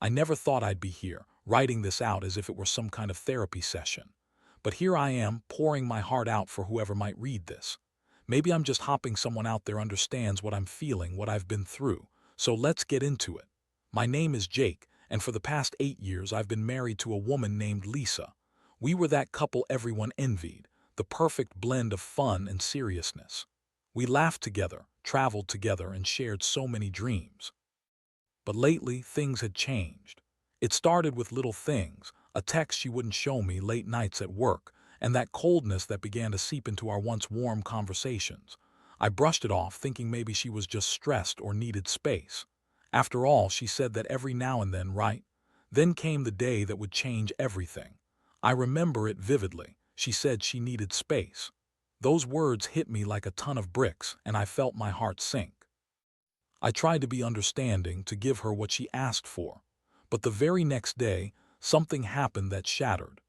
I never thought I'd be here, writing this out as if it were some kind of therapy session. But here I am, pouring my heart out for whoever might read this. Maybe I'm just hoping someone out there understands what I'm feeling, what I've been through. So let's get into it. My name is Jake, and for the past 8 years I've been married to a woman named Lisa. We were that couple everyone envied, the perfect blend of fun and seriousness. We laughed together, traveled together, and shared so many dreams. But lately, things had changed. It started with little things, a text she wouldn't show me late nights at work, and that coldness that began to seep into our once warm conversations. I brushed it off, thinking maybe she was just stressed or needed space. After all, she said that every now and then, right? Then came the day that would change everything. I remember it vividly. She said she needed space. Those words hit me like a ton of bricks, and I felt my heart sink. I tried to be understanding, to give her what she asked for. But the very next day, something happened that shattered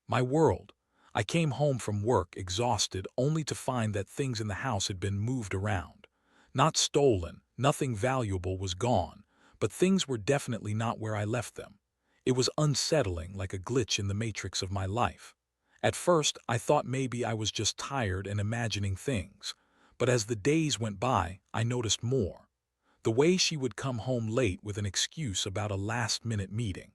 my world. I came home from work exhausted, only to find that things in the house had been moved around. Not stolen, nothing valuable was gone, but things were definitely not where I left them. It was unsettling, like a glitch in the matrix of my life. At first, I thought maybe I was just tired and imagining things. But as the days went by, I noticed more. The way she would come home late with an excuse about a last-minute meeting.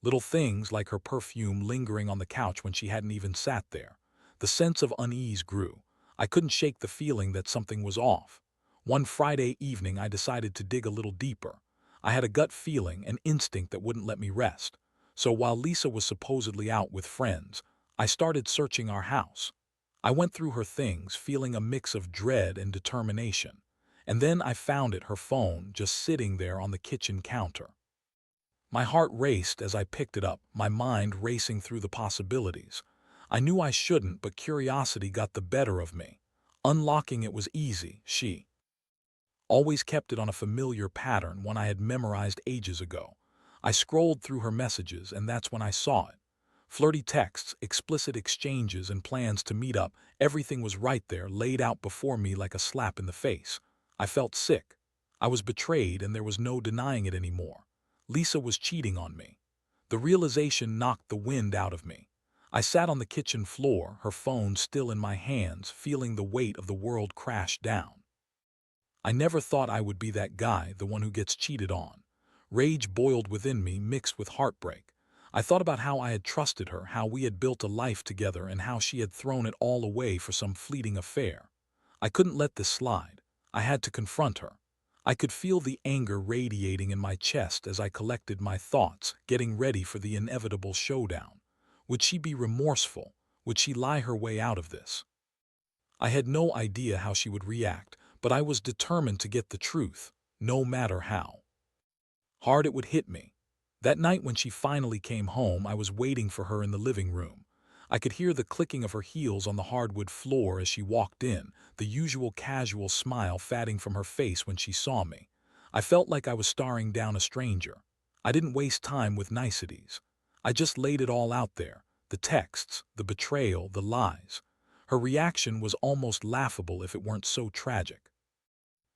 Little things like her perfume lingering on the couch when she hadn't even sat there. The sense of unease grew. I couldn't shake the feeling that something was off. One Friday evening, I decided to dig a little deeper. I had a gut feeling, an instinct that wouldn't let me rest. So while Lisa was supposedly out with friends, I started searching our house. I went through her things, feeling a mix of dread and determination. And then I found it, her phone, just sitting there on the kitchen counter. My heart raced as I picked it up, my mind racing through the possibilities. I knew I shouldn't, but curiosity got the better of me. Unlocking it was easy. She always kept it on a familiar pattern, one I had memorized ages ago. I scrolled through her messages, and that's when I saw it. Flirty texts, explicit exchanges, and plans to meet up, everything was right there, laid out before me like a slap in the face. I felt sick. I was betrayed, and there was no denying it anymore. Lisa was cheating on me. The realization knocked the wind out of me. I sat on the kitchen floor, her phone still in my hands, feeling the weight of the world crash down. I never thought I would be that guy, the one who gets cheated on. Rage boiled within me, mixed with heartbreak. I thought about how I had trusted her, how we had built a life together, and how she had thrown it all away for some fleeting affair. I couldn't let this slide. I had to confront her. I could feel the anger radiating in my chest as I collected my thoughts, getting ready for the inevitable showdown. Would she be remorseful? Would she lie her way out of this? I had no idea how she would react, but I was determined to get the truth, no matter how hard it would hit me. That night when she finally came home, I was waiting for her in the living room. I could hear the clicking of her heels on the hardwood floor as she walked in, the usual casual smile fading from her face when she saw me. I felt like I was staring down a stranger. I didn't waste time with niceties. I just laid it all out there, the texts, the betrayal, the lies. Her reaction was almost laughable if it weren't so tragic.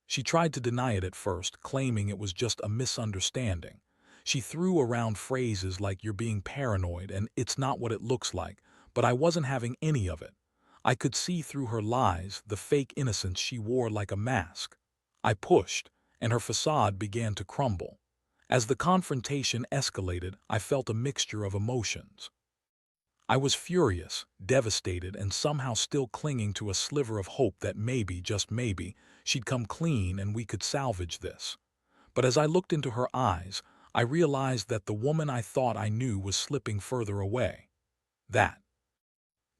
She tried to deny it at first, claiming it was just a misunderstanding. She threw around phrases like "you're being paranoid" and "it's not what it looks like," but I wasn't having any of it. I could see through her lies, the fake innocence she wore like a mask. I pushed, and her facade began to crumble. As the confrontation escalated, I felt a mixture of emotions. I was furious, devastated, and somehow still clinging to a sliver of hope that maybe, just maybe, she'd come clean and we could salvage this. But as I looked into her eyes, I realized that the woman I thought I knew was slipping further away. That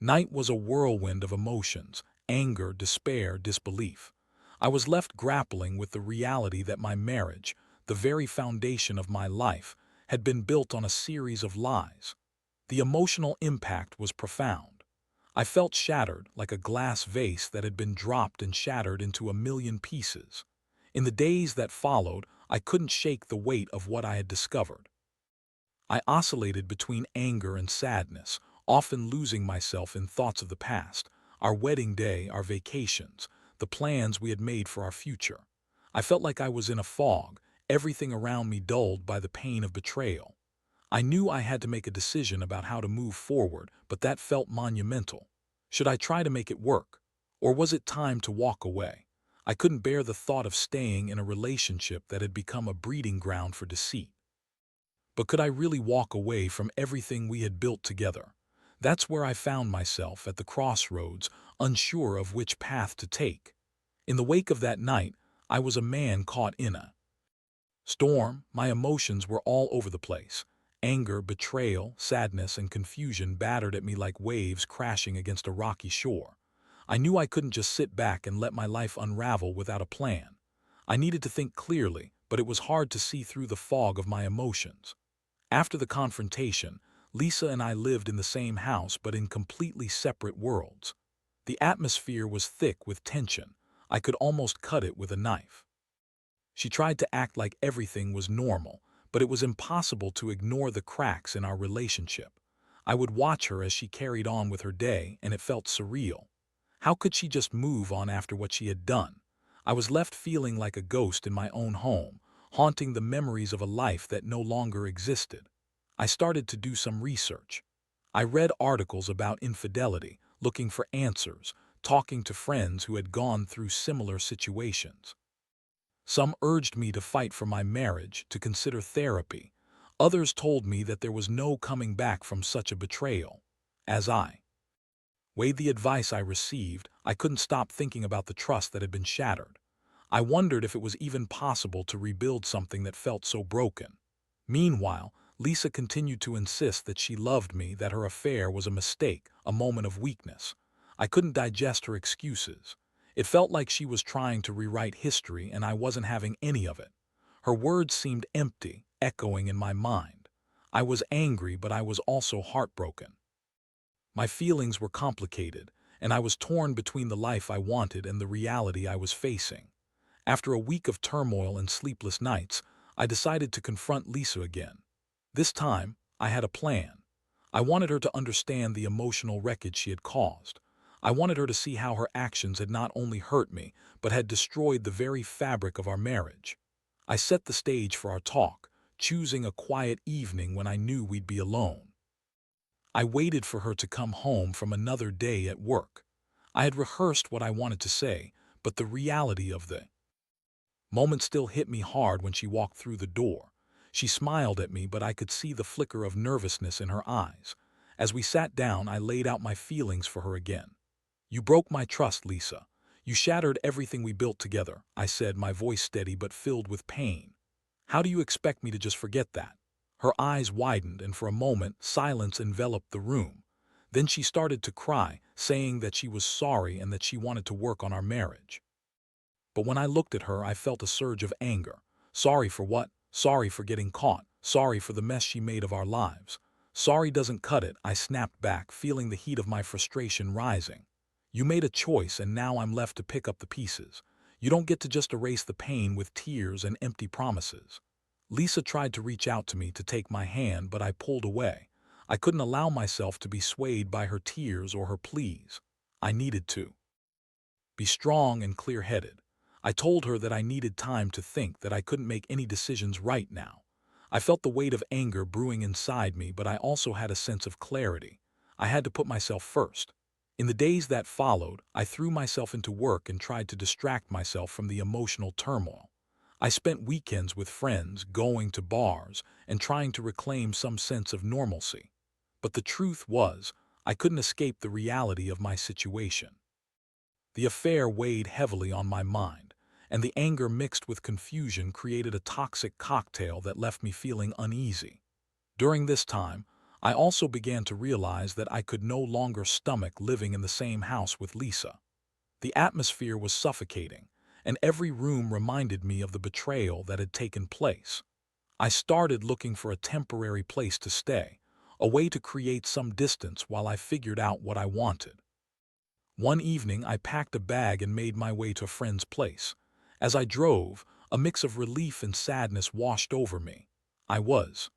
night was a whirlwind of emotions: anger, despair, disbelief. I was left grappling with the reality that my marriage, the very foundation of my life, had been built on a series of lies. The emotional impact was profound. I felt shattered, like a glass vase that had been dropped and shattered into a million pieces. In the days that followed, I couldn't shake the weight of what I had discovered. I oscillated between anger and sadness, often losing myself in thoughts of the past, our wedding day, our vacations, the plans we had made for our future. I felt like I was in a fog. everything around me dulled by the pain of betrayal. I knew I had to make a decision about how to move forward, but that felt monumental. Should I try to make it work? Or was it time to walk away? I couldn't bear the thought of staying in a relationship that had become a breeding ground for deceit. But could I really walk away from everything we had built together? That's where I found myself at the crossroads, unsure of which path to take. In the wake of that night, I was a man caught in a storm. My emotions were all over the place. Anger, betrayal, sadness, and confusion battered at me like waves crashing against a rocky shore. I knew I couldn't just sit back and let my life unravel without a plan. I needed to think clearly, but it was hard to see through the fog of my emotions. After the confrontation, Lisa and I lived in the same house but in completely separate worlds. The atmosphere was thick with tension. I could almost cut it with a knife. She tried to act like everything was normal, but it was impossible to ignore the cracks in our relationship. I would watch her as she carried on with her day, and it felt surreal. How could she just move on after what she had done? I was left feeling like a ghost in my own home, haunting the memories of a life that no longer existed. I started to do some research. I read articles about infidelity, looking for answers, talking to friends who had gone through similar situations. Some urged me to fight for my marriage, to consider therapy. Others told me that there was no coming back from such a betrayal. As I weighed the advice I received, I couldn't stop thinking about the trust that had been shattered. I wondered if it was even possible to rebuild something that felt so broken. Meanwhile, Lisa continued to insist that she loved me, that her affair was a mistake, a moment of weakness. I couldn't digest her excuses. It felt like she was trying to rewrite history, and I wasn't having any of it. Her words seemed empty, echoing in my mind. I was angry, but I was also heartbroken. My feelings were complicated, and I was torn between the life I wanted and the reality I was facing. After a week of turmoil and sleepless nights, I decided to confront Lisa again. This time, I had a plan. I wanted her to understand the emotional wreckage she had caused. I wanted her to see how her actions had not only hurt me, but had destroyed the very fabric of our marriage. I set the stage for our talk, choosing a quiet evening when I knew we'd be alone. I waited for her to come home from another day at work. I had rehearsed what I wanted to say, but the reality of the moment still hit me hard when she walked through the door. She smiled at me, but I could see the flicker of nervousness in her eyes. As we sat down, I laid out my feelings for her again. "You broke my trust, Lisa. You shattered everything we built together," I said, my voice steady but filled with pain. "How do you expect me to just forget that?" Her eyes widened, and for a moment, silence enveloped the room. Then she started to cry, saying that she was sorry and that she wanted to work on our marriage. But when I looked at her, I felt a surge of anger. Sorry for what? Sorry for getting caught. Sorry for the mess she made of our lives. "Sorry doesn't cut it," I snapped back, feeling the heat of my frustration rising. "You made a choice, and now I'm left to pick up the pieces. You don't get to just erase the pain with tears and empty promises." Lisa tried to reach out to me to take my hand, but I pulled away. I couldn't allow myself to be swayed by her tears or her pleas. I needed to be strong and clear-headed. I told her that I needed time to think, that I couldn't make any decisions right now. I felt the weight of anger brewing inside me, but I also had a sense of clarity. I had to put myself first. In the days that followed, I threw myself into work and tried to distract myself from the emotional turmoil. I spent weekends with friends, going to bars, and trying to reclaim some sense of normalcy. But the truth was, I couldn't escape the reality of my situation. The affair weighed heavily on my mind, and the anger mixed with confusion created a toxic cocktail that left me feeling uneasy. During this time, I also began to realize that I could no longer stomach living in the same house with Lisa. The atmosphere was suffocating, and every room reminded me of the betrayal that had taken place. I started looking for a temporary place to stay, a way to create some distance while I figured out what I wanted. One evening, I packed a bag and made my way to a friend's place. As I drove, a mix of relief and sadness washed over me. I was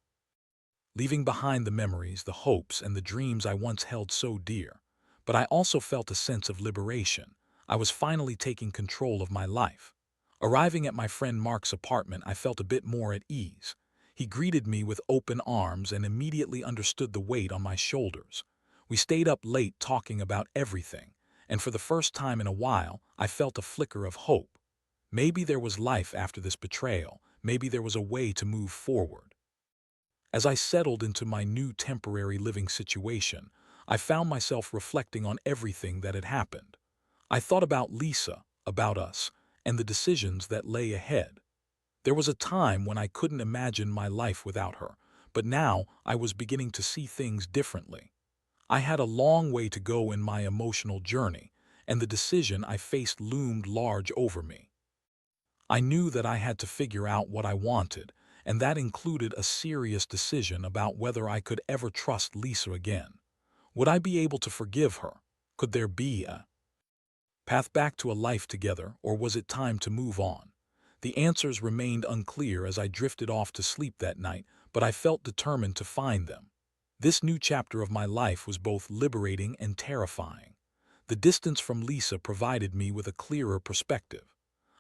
leaving behind the memories, the hopes, and the dreams I once held so dear. But I also felt a sense of liberation. I was finally taking control of my life. Arriving at my friend Mark's apartment, I felt a bit more at ease. He greeted me with open arms and immediately understood the weight on my shoulders. We stayed up late talking about everything, and for the first time in a while, I felt a flicker of hope. Maybe there was life after this betrayal. Maybe there was a way to move forward. As I settled into my new temporary living situation, I found myself reflecting on everything that had happened. I thought about Lisa, about us, and the decisions that lay ahead. There was a time when I couldn't imagine my life without her, but now I was beginning to see things differently. I had a long way to go in my emotional journey, and the decision I faced loomed large over me. I knew that I had to figure out what I wanted, and that included a serious decision about whether I could ever trust Lisa again. Would I be able to forgive her? Could there be a path back to a life together, or was it time to move on? The answers remained unclear as I drifted off to sleep that night, but I felt determined to find them. This new chapter of my life was both liberating and terrifying. The distance from Lisa provided me with a clearer perspective.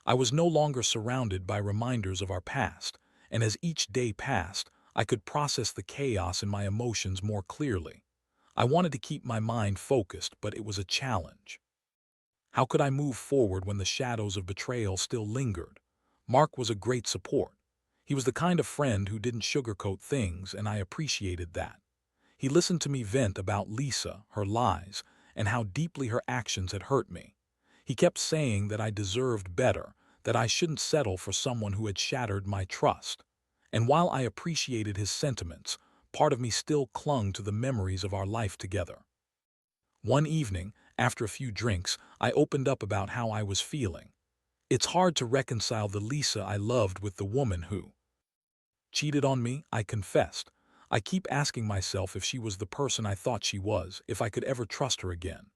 I was no longer surrounded by reminders of our past, and as each day passed, I could process the chaos in my emotions more clearly. I wanted to keep my mind focused, but it was a challenge. How could I move forward when the shadows of betrayal still lingered? Mark was a great support. He was the kind of friend who didn't sugarcoat things, and I appreciated that. He listened to me vent about Lisa, her lies, and how deeply her actions had hurt me. He kept saying that I deserved better, that I shouldn't settle for someone who had shattered my trust. And while I appreciated his sentiments, part of me still clung to the memories of our life together. One evening, after a few drinks, I opened up about how I was feeling. It's hard to reconcile the Lisa I loved with the woman who cheated on me, I confessed. I keep asking myself if she was the person I thought she was, if I could ever trust her again.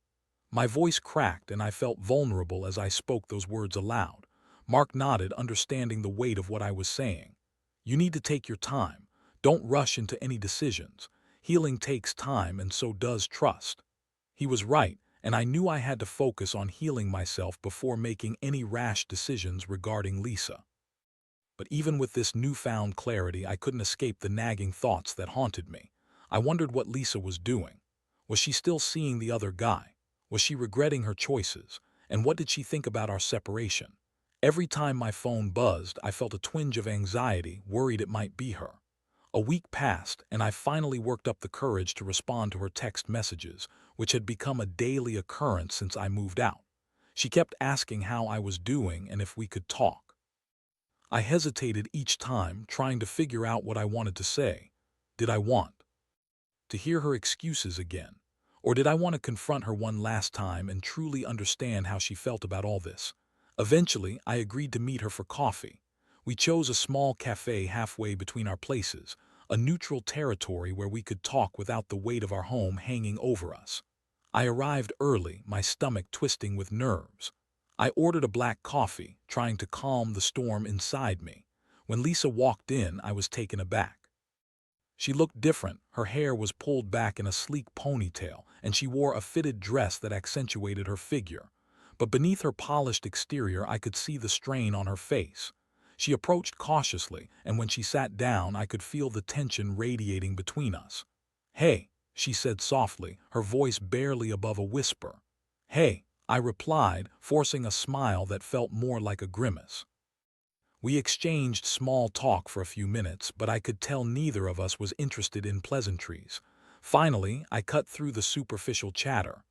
My voice cracked and I felt vulnerable as I spoke those words aloud. Mark nodded, understanding the weight of what I was saying. You need to take your time. Don't rush into any decisions. Healing takes time, and so does trust. He was right, and I knew I had to focus on healing myself before making any rash decisions regarding Lisa. But even with this newfound clarity, I couldn't escape the nagging thoughts that haunted me. I wondered what Lisa was doing. Was she still seeing the other guy? Was she regretting her choices? And what did she think about our separation? Every time my phone buzzed, I felt a twinge of anxiety, worried it might be her. A week passed, and I finally worked up the courage to respond to her text messages, which had become a daily occurrence since I moved out. She kept asking how I was doing and if we could talk. I hesitated each time, trying to figure out what I wanted to say. Did I want to hear her excuses again? Or did I want to confront her one last time and truly understand how she felt about all this? Eventually, I agreed to meet her for coffee. We chose a small cafe halfway between our places, a neutral territory where we could talk without the weight of our home hanging over us. I arrived early, my stomach twisting with nerves. I ordered a black coffee, trying to calm the storm inside me. When Lisa walked in, I was taken aback. She looked different. Her hair was pulled back in a sleek ponytail, and she wore a fitted dress that accentuated her figure. But beneath her polished exterior, I could see the strain on her face. She approached cautiously, and when she sat down, I could feel the tension radiating between us. "Hey," she said softly, her voice barely above a whisper. "Hey," I replied, forcing a smile that felt more like a grimace. We exchanged small talk for a few minutes, but I could tell neither of us was interested in pleasantries. Finally, I cut through the superficial chatter.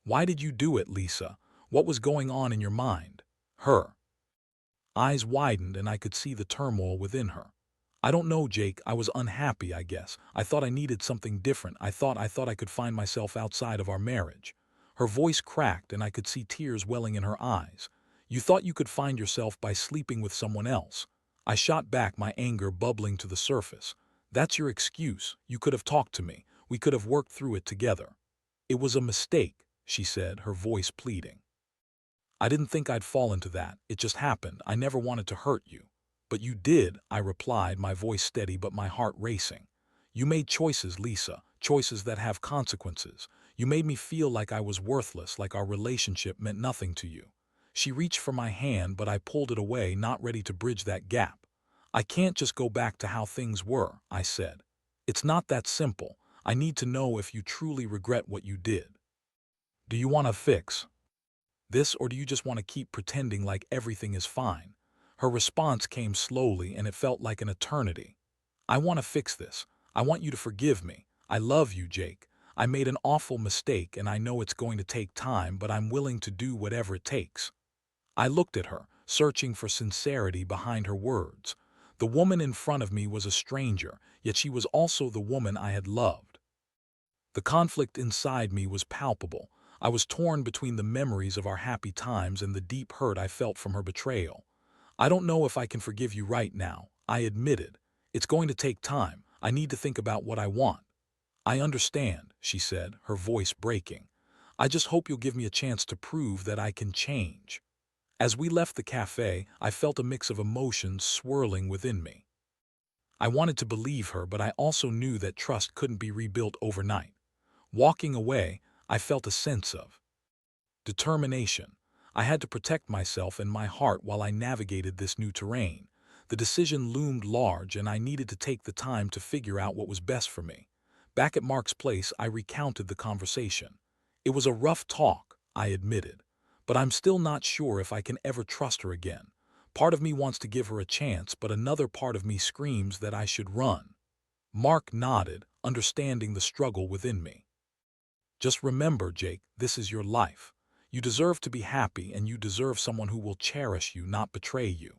"Why did you do it, Lisa? What was going on in your mind?" Her eyes widened and I could see the turmoil within her. "I don't know, Jake. I was unhappy, I guess. I thought I needed something different. I thought I could find myself outside of our marriage." Her voice cracked and I could see tears welling in her eyes. "You thought you could find yourself by sleeping with someone else." I shot back, my anger bubbling to the surface. "That's your excuse. You could have talked to me. We could have worked through it together." "It was a mistake," she said, her voice pleading. "I didn't think I'd fall into that. It just happened. I never wanted to hurt you." "But you did," I replied, my voice steady but my heart racing. "You made choices, Lisa, choices that have consequences. You made me feel like I was worthless, like our relationship meant nothing to you." She reached for my hand, but I pulled it away, not ready to bridge that gap. I can't just go back to how things were, I said. It's not that simple. I need to know if you truly regret what you did. Do you want to fix this, or do you just want to keep pretending like everything is fine? Her response came slowly, and it felt like an eternity. I want to fix this. I want you to forgive me. I love you, Jake. I made an awful mistake, and I know it's going to take time, but I'm willing to do whatever it takes. I looked at her, searching for sincerity behind her words. The woman in front of me was a stranger, yet she was also the woman I had loved. The conflict inside me was palpable. I was torn between the memories of our happy times and the deep hurt I felt from her betrayal. I don't know if I can forgive you right now, I admitted. It's going to take time. I need to think about what I want. I understand, she said, her voice breaking. I just hope you'll give me a chance to prove that I can change. As we left the cafe, I felt a mix of emotions swirling within me. I wanted to believe her, but I also knew that trust couldn't be rebuilt overnight. Walking away, I felt a sense of determination. I had to protect myself and my heart while I navigated this new terrain. The decision loomed large, and I needed to take the time to figure out what was best for me. Back at Mark's place, I recounted the conversation. It was a rough talk, I admitted, but I'm still not sure if I can ever trust her again. Part of me wants to give her a chance, but another part of me screams that I should run. Mark nodded, understanding the struggle within me. Just remember, Jake, this is your life. You deserve to be happy, and you deserve someone who will cherish you, not betray you.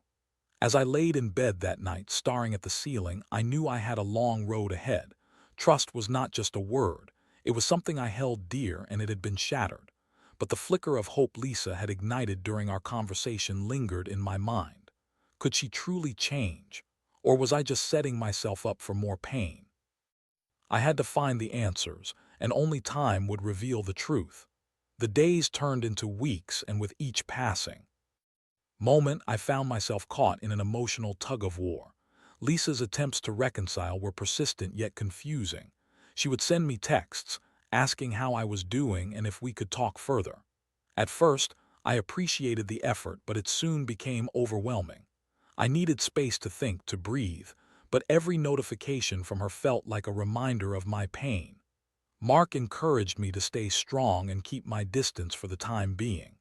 As I laid in bed that night, staring at the ceiling, I knew I had a long road ahead. Trust was not just a word. It was something I held dear, and it had been shattered. But the flicker of hope Lisa had ignited during our conversation lingered in my mind. Could she truly change? Or was I just setting myself up for more pain? I had to find the answers, and only time would reveal the truth. The days turned into weeks, and with each passing moment, I found myself caught in an emotional tug-of-war. Lisa's attempts to reconcile were persistent yet confusing. She would send me texts, asking how I was doing and if we could talk further. At first, I appreciated the effort, but it soon became overwhelming. I needed space to think, to breathe, but every notification from her felt like a reminder of my pain. Mark encouraged me to stay strong and keep my distance for the time being.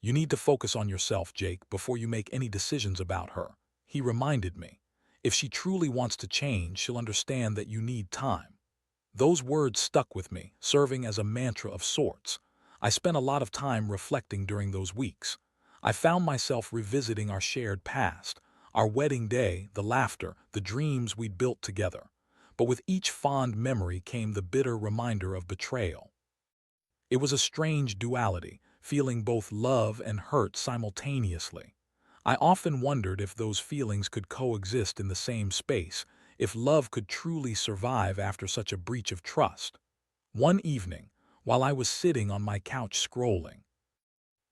You need to focus on yourself, Jake, before you make any decisions about her, he reminded me. If she truly wants to change, she'll understand that you need time. Those words stuck with me, serving as a mantra of sorts. I spent a lot of time reflecting during those weeks. I found myself revisiting our shared past, our wedding day, the laughter, the dreams we'd built together. But with each fond memory came the bitter reminder of betrayal. It was a strange duality, feeling both love and hurt simultaneously. I often wondered if those feelings could coexist in the same space, if love could truly survive after such a breach of trust. One evening, while I was sitting on my couch scrolling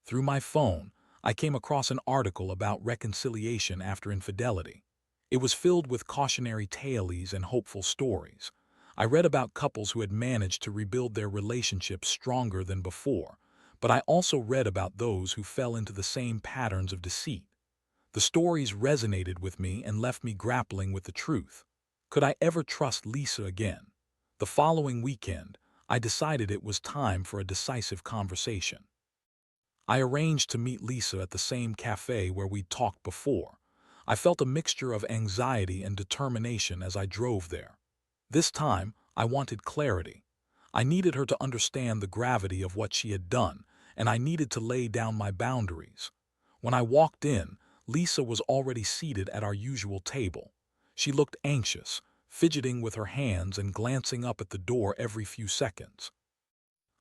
through my phone, I came across an article about reconciliation after infidelity. It was filled with cautionary tales and hopeful stories. I read about couples who had managed to rebuild their relationships stronger than before, but I also read about those who fell into the same patterns of deceit. The stories resonated with me and left me grappling with the truth. Could I ever trust Lisa again? The following weekend, I decided it was time for a decisive conversation. I arranged to meet Lisa at the same cafe where we'd talked before. I felt a mixture of anxiety and determination as I drove there. This time, I wanted clarity. I needed her to understand the gravity of what she had done, and I needed to lay down my boundaries. When I walked in, Lisa was already seated at our usual table. She looked anxious, fidgeting with her hands and glancing up at the door every few seconds.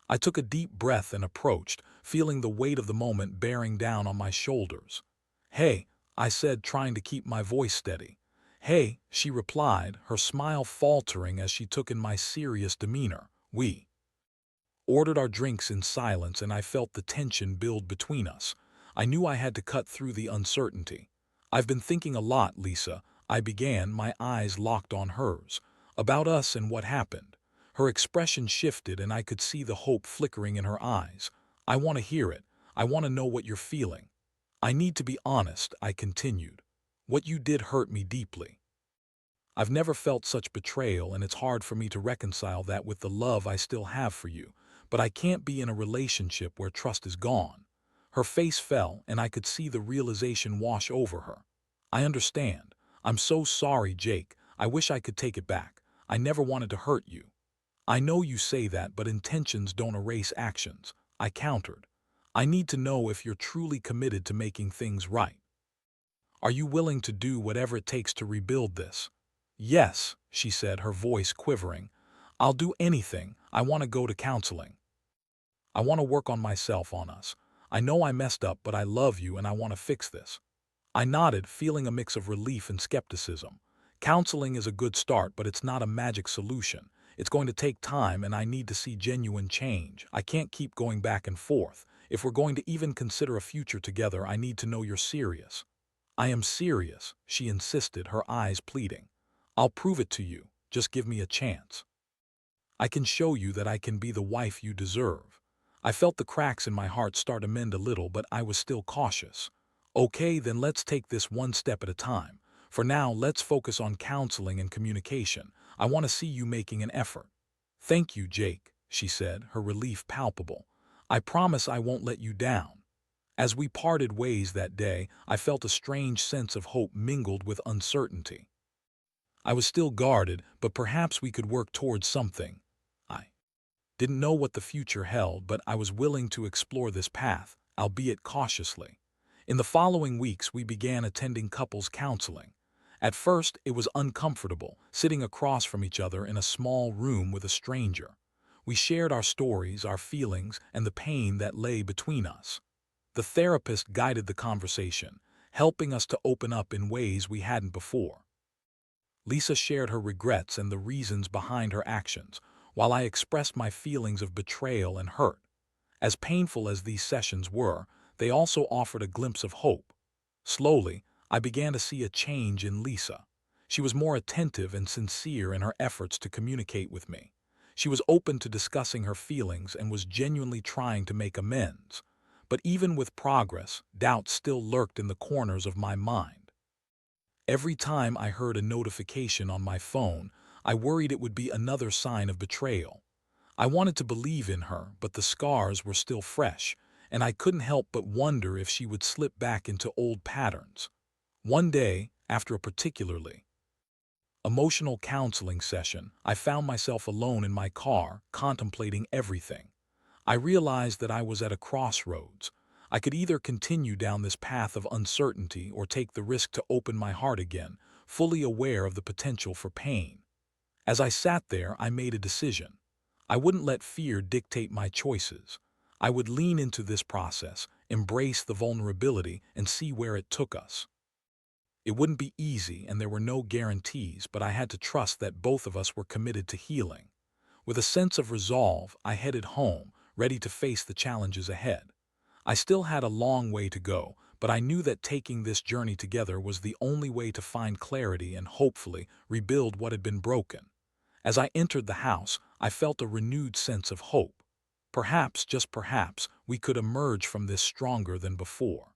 I took a deep breath and approached, feeling the weight of the moment bearing down on my shoulders. "Hey," I said, trying to keep my voice steady. "Hey," she replied, her smile faltering as she took in my serious demeanor. We ordered our drinks in silence, and I felt the tension build between us. I knew I had to cut through the uncertainty. "I've been thinking a lot, Lisa," I began, my eyes locked on hers, "about us and what happened." Her expression shifted, and I could see the hope flickering in her eyes. "I want to hear it. I want to know what you're feeling. I need to be honest, I continued. What you did hurt me deeply. I've never felt such betrayal, and it's hard for me to reconcile that with the love I still have for you. But I can't be in a relationship where trust is gone. Her face fell, and I could see the realization wash over her. I understand. I'm so sorry, Jake. I wish I could take it back. I never wanted to hurt you. I know you say that, but intentions don't erase actions, I countered. I need to know if you're truly committed to making things right. Are you willing to do whatever it takes to rebuild this? Yes, she said, her voice quivering. I'll do anything. I want to go to counseling. I want to work on myself, on us. I know I messed up, but I love you and I want to fix this. I nodded, feeling a mix of relief and skepticism. Counseling is a good start, but it's not a magic solution. It's going to take time, and I need to see genuine change. I can't keep going back and forth. If we're going to even consider a future together, I need to know you're serious. I am serious, she insisted, her eyes pleading. I'll prove it to you. Just give me a chance. I can show you that I can be the wife you deserve. I felt the cracks in my heart start to mend a little, but I was still cautious. Okay, then let's take this one step at a time. For now, let's focus on counseling and communication. I want to see you making an effort. Thank you, Jake, she said, her relief palpable. I promise I won't let you down. As we parted ways that day, I felt a strange sense of hope mingled with uncertainty. I was still guarded, but perhaps we could work towards something. I didn't know what the future held, but I was willing to explore this path, albeit cautiously. In the following weeks, we began attending couples counseling. At first, it was uncomfortable, sitting across from each other in a small room with a stranger. We shared our stories, our feelings, and the pain that lay between us. The therapist guided the conversation, helping us to open up in ways we hadn't before. Lisa shared her regrets and the reasons behind her actions, while I expressed my feelings of betrayal and hurt. As painful as these sessions were, they also offered a glimpse of hope. Slowly, I began to see a change in Lisa. She was more attentive and sincere in her efforts to communicate with me. She was open to discussing her feelings and was genuinely trying to make amends. But even with progress, doubt still lurked in the corners of my mind. Every time I heard a notification on my phone, I worried it would be another sign of betrayal. I wanted to believe in her, but the scars were still fresh, and I couldn't help but wonder if she would slip back into old patterns. One day, after a particularly emotional counseling session, I found myself alone in my car, contemplating everything. I realized that I was at a crossroads. I could either continue down this path of uncertainty or take the risk to open my heart again, fully aware of the potential for pain. As I sat there, I made a decision. I wouldn't let fear dictate my choices. I would lean into this process, embrace the vulnerability, and see where it took us. It wouldn't be easy, and there were no guarantees, but I had to trust that both of us were committed to healing. With a sense of resolve, I headed home, ready to face the challenges ahead. I still had a long way to go, but I knew that taking this journey together was the only way to find clarity and hopefully rebuild what had been broken. As I entered the house, I felt a renewed sense of hope. Perhaps, just perhaps, we could emerge from this stronger than before.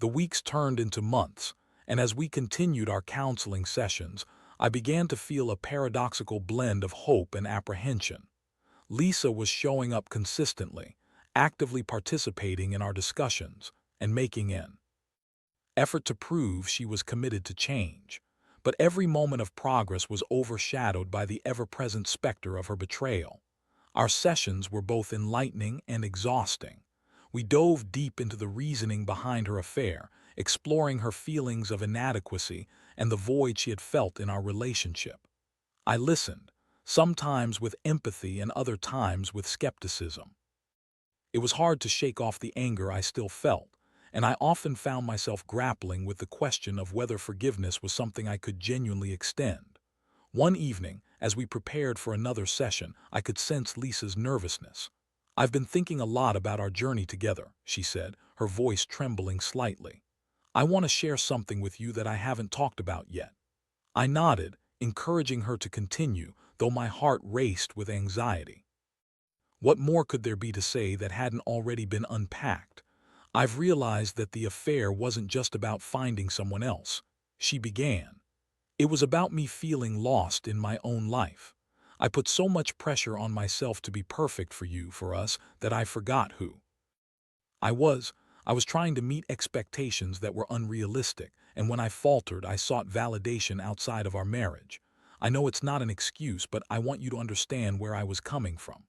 The weeks turned into months, and as we continued our counseling sessions, I began to feel a paradoxical blend of hope and apprehension. Lisa was showing up consistently, actively participating in our discussions, and making an effort to prove she was committed to change. But every moment of progress was overshadowed by the ever-present specter of her betrayal. Our sessions were both enlightening and exhausting. We dove deep into the reasoning behind her affair, exploring her feelings of inadequacy and the void she had felt in our relationship. I listened, sometimes with empathy and other times with skepticism. It was hard to shake off the anger I still felt, and I often found myself grappling with the question of whether forgiveness was something I could genuinely extend. One evening, as we prepared for another session, I could sense Lisa's nervousness. "I've been thinking a lot about our journey together," she said, her voice trembling slightly. "I want to share something with you that I haven't talked about yet." I nodded, encouraging her to continue, though my heart raced with anxiety. What more could there be to say that hadn't already been unpacked? I've realized that the affair wasn't just about finding someone else. She began. It was about me feeling lost in my own life. I put so much pressure on myself to be perfect for you, for us, that I forgot who I was. I was trying to meet expectations that were unrealistic, and when I faltered, I sought validation outside of our marriage. I know it's not an excuse, but I want you to understand where I was coming from.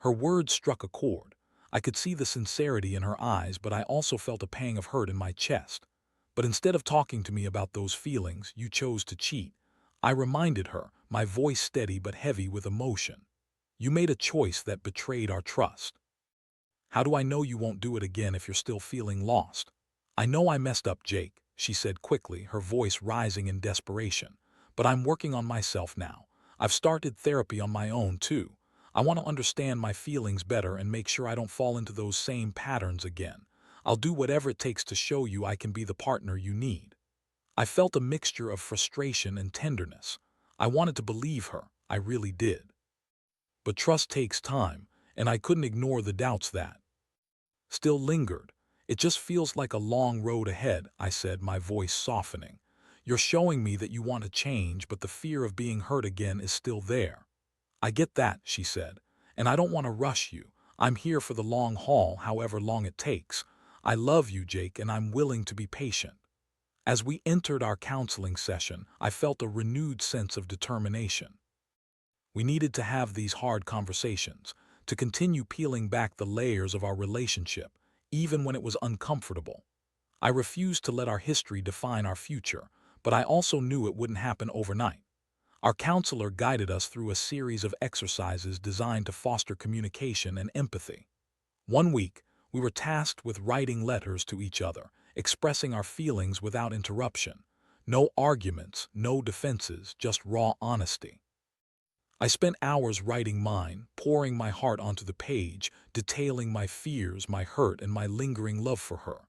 Her words struck a chord. I could see the sincerity in her eyes, but I also felt a pang of hurt in my chest. But instead of talking to me about those feelings, you chose to cheat. I reminded her, my voice steady but heavy with emotion. You made a choice that betrayed our trust. How do I know you won't do it again if you're still feeling lost? I know I messed up, Jake, she said quickly, her voice rising in desperation. But I'm working on myself now. I've started therapy on my own, too. I want to understand my feelings better and make sure I don't fall into those same patterns again. I'll do whatever it takes to show you I can be the partner you need. I felt a mixture of frustration and tenderness. I wanted to believe her, I really did. But trust takes time, and I couldn't ignore the doubts that still lingered. It just feels like a long road ahead, I said, my voice softening. You're showing me that you want to change, but the fear of being hurt again is still there. I get that, she said, and I don't want to rush you. I'm here for the long haul, however long it takes. I love you, Jake, and I'm willing to be patient. As we entered our counseling session, I felt a renewed sense of determination. We needed to have these hard conversations, to continue peeling back the layers of our relationship, even when it was uncomfortable. I refused to let our history define our future, but I also knew it wouldn't happen overnight. Our counselor guided us through a series of exercises designed to foster communication and empathy. One week, we were tasked with writing letters to each other, expressing our feelings without interruption. No arguments, no defenses, just raw honesty. I spent hours writing mine, pouring my heart onto the page, detailing my fears, my hurt, and my lingering love for her.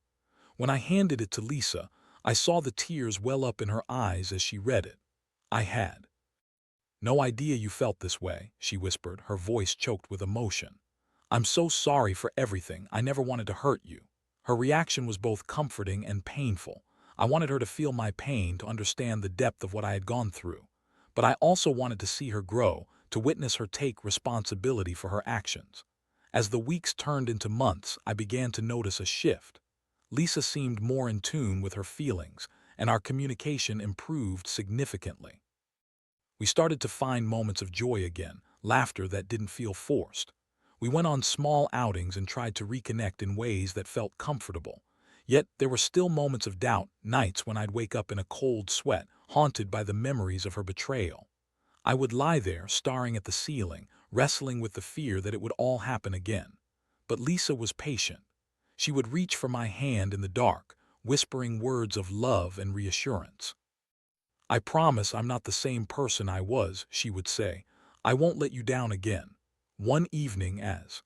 When I handed it to Lisa, I saw the tears well up in her eyes as she read it. I had no idea you felt this way, she whispered, her voice choked with emotion. I'm so sorry for everything. I never wanted to hurt you. Her reaction was both comforting and painful. I wanted her to feel my pain, to understand the depth of what I had gone through. But I also wanted to see her grow, to witness her take responsibility for her actions. As the weeks turned into months, I began to notice a shift. Lisa seemed more in tune with her feelings, and our communication improved significantly. We started to find moments of joy again, laughter that didn't feel forced. We went on small outings and tried to reconnect in ways that felt comfortable. Yet there were still moments of doubt, nights when I'd wake up in a cold sweat, haunted by the memories of her betrayal. I would lie there, staring at the ceiling, wrestling with the fear that it would all happen again. But Lisa was patient. She would reach for my hand in the dark, whispering words of love and reassurance. I promise I'm not the same person I was, she would say. I won't let you down again. One evening, as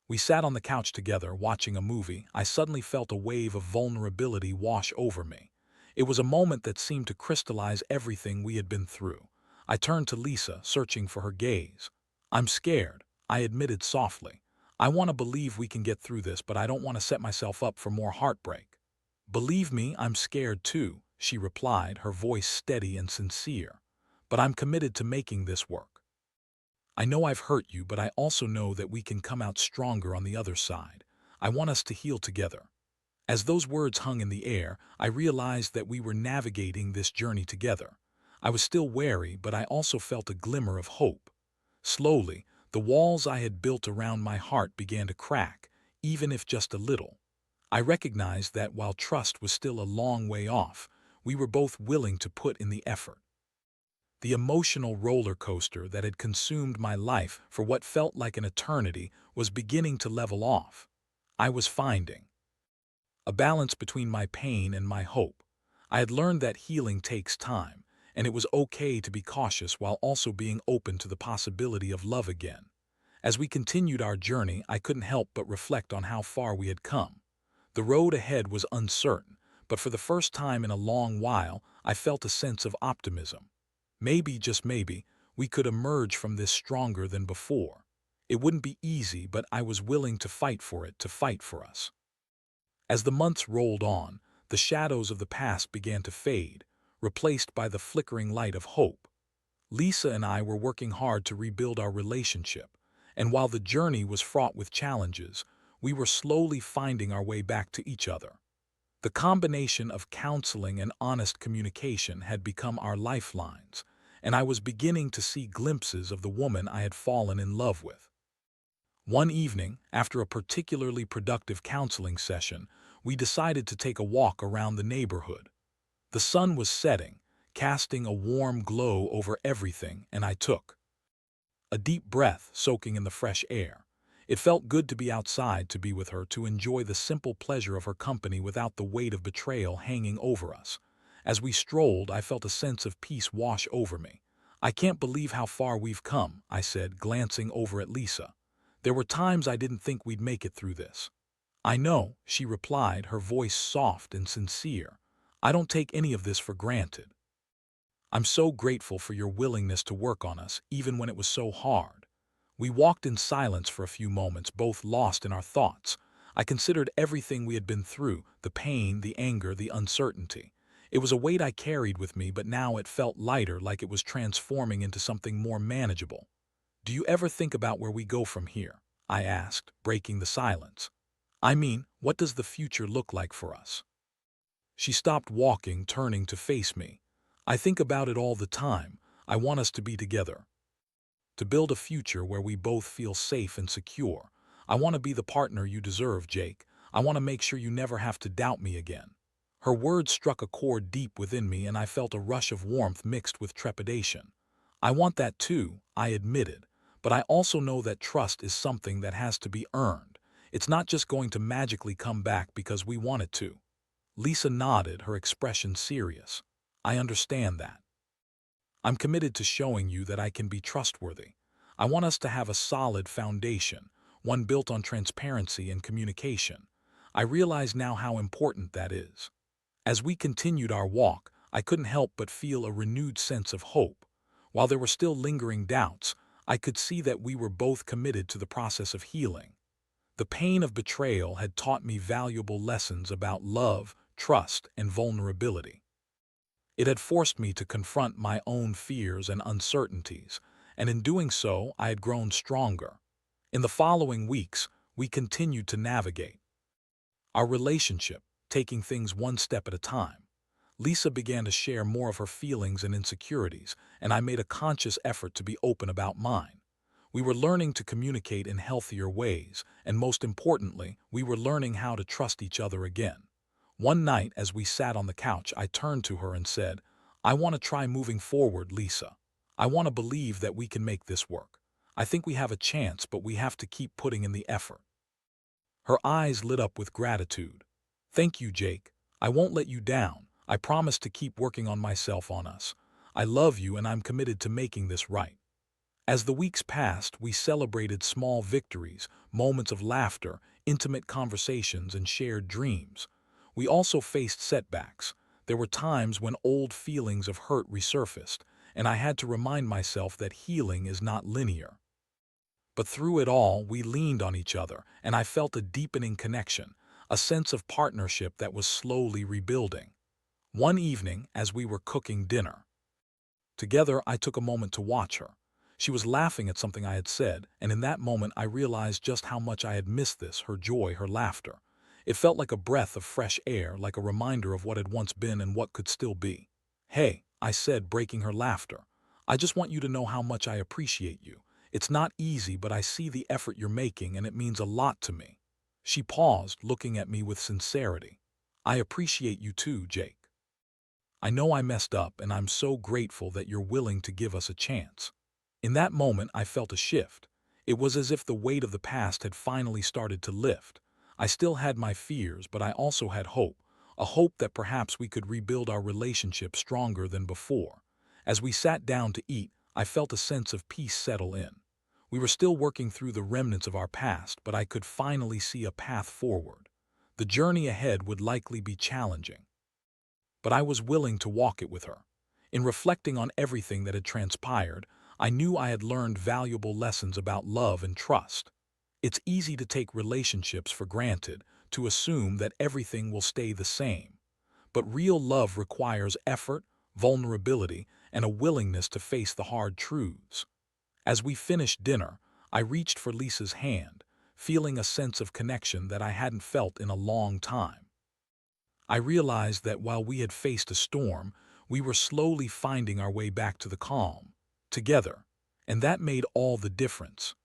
we sat on the couch together watching a movie, I suddenly felt a wave of vulnerability wash over me. It was a moment that seemed to crystallize everything we had been through. I turned to Lisa, searching for her gaze. I'm scared, I admitted softly. I want to believe we can get through this, but I don't want to set myself up for more heartbreak. Believe me, I'm scared too, she replied, her voice steady and sincere. But I'm committed to making this work. I know I've hurt you, but I also know that we can come out stronger on the other side. I want us to heal together. As those words hung in the air, I realized that we were navigating this journey together. I was still wary, but I also felt a glimmer of hope. Slowly, the walls I had built around my heart began to crack, even if just a little. I recognized that while trust was still a long way off, we were both willing to put in the effort. The emotional roller coaster that had consumed my life for what felt like an eternity was beginning to level off. I was finding a balance between my pain and my hope. I had learned that healing takes time, and it was okay to be cautious while also being open to the possibility of love again. As we continued our journey, I couldn't help but reflect on how far we had come. The road ahead was uncertain, but for the first time in a long while, I felt a sense of optimism. Maybe, just maybe, we could emerge from this stronger than before. It wouldn't be easy, but I was willing to fight for it, to fight for us. As the months rolled on, the shadows of the past began to fade, replaced by the flickering light of hope. Lisa and I were working hard to rebuild our relationship, and while the journey was fraught with challenges, we were slowly finding our way back to each other. The combination of counseling and honest communication had become our lifelines, and I was beginning to see glimpses of the woman I had fallen in love with. One evening, after a particularly productive counseling session, we decided to take a walk around the neighborhood. The sun was setting, casting a warm glow over everything, and I took a deep breath, soaking in the fresh air. It felt good to be outside, to be with her, to enjoy the simple pleasure of her company without the weight of betrayal hanging over us. As we strolled, I felt a sense of peace wash over me. "I can't believe how far we've come," I said, glancing over at Lisa. "There were times I didn't think we'd make it through this." "I know," she replied, her voice soft and sincere. "I don't take any of this for granted. I'm so grateful for your willingness to work on us, even when it was so hard." We walked in silence for a few moments, both lost in our thoughts. I considered everything we had been through, the pain, the anger, the uncertainty. It was a weight I carried with me, but now it felt lighter, like it was transforming into something more manageable. "Do you ever think about where we go from here?" I asked, breaking the silence. "I mean, what does the future look like for us?" She stopped walking, turning to face me. "I think about it all the time. I want us to be together, to build a future where we both feel safe and secure. I want to be the partner you deserve, Jake. I want to make sure you never have to doubt me again." Her words struck a chord deep within me, and I felt a rush of warmth mixed with trepidation. "I want that too," I admitted, "but I also know that trust is something that has to be earned. It's not just going to magically come back because we want it to." Lisa nodded, her expression serious. "I understand that. I'm committed to showing you that I can be trustworthy. I want us to have a solid foundation, one built on transparency and communication. I realize now how important that is." As we continued our walk, I couldn't help but feel a renewed sense of hope. While there were still lingering doubts, I could see that we were both committed to the process of healing. The pain of betrayal had taught me valuable lessons about love, trust, and vulnerability. It had forced me to confront my own fears and uncertainties, and in doing so, I had grown stronger. In the following weeks, we continued to navigate our relationship, taking things one step at a time. Lisa began to share more of her feelings and insecurities, and I made a conscious effort to be open about mine. We were learning to communicate in healthier ways, and most importantly, we were learning how to trust each other again. One night, as we sat on the couch, I turned to her and said, "I want to try moving forward, Lisa. I want to believe that we can make this work. I think we have a chance, but we have to keep putting in the effort." Her eyes lit up with gratitude. "Thank you, Jake. I won't let you down. I promise to keep working on myself, on us. I love you, and I'm committed to making this right." As the weeks passed, we celebrated small victories, moments of laughter, intimate conversations, and shared dreams. We also faced setbacks. There were times when old feelings of hurt resurfaced, and I had to remind myself that healing is not linear. But through it all, we leaned on each other, and I felt a deepening connection, a sense of partnership that was slowly rebuilding. One evening, as we were cooking dinner together, I took a moment to watch her. She was laughing at something I had said, and in that moment I realized just how much I had missed this, her joy, her laughter. It felt like a breath of fresh air, like a reminder of what had once been and what could still be. "Hey," I said, breaking her laughter. "I just want you to know how much I appreciate you. It's not easy, but I see the effort you're making, and it means a lot to me." She paused, looking at me with sincerity. "I appreciate you too, Jake. I know I messed up, and I'm so grateful that you're willing to give us a chance." In that moment, I felt a shift. It was as if the weight of the past had finally started to lift. I still had my fears, but I also had hope, a hope that perhaps we could rebuild our relationship stronger than before. As we sat down to eat, I felt a sense of peace settle in. We were still working through the remnants of our past, but I could finally see a path forward. The journey ahead would likely be challenging, but I was willing to walk it with her. In reflecting on everything that had transpired, I knew I had learned valuable lessons about love and trust. It's easy to take relationships for granted, to assume that everything will stay the same. But real love requires effort, vulnerability, and a willingness to face the hard truths. As we finished dinner, I reached for Lisa's hand, feeling a sense of connection that I hadn't felt in a long time. I realized that while we had faced a storm, we were slowly finding our way back to the calm, together, and that made all the difference.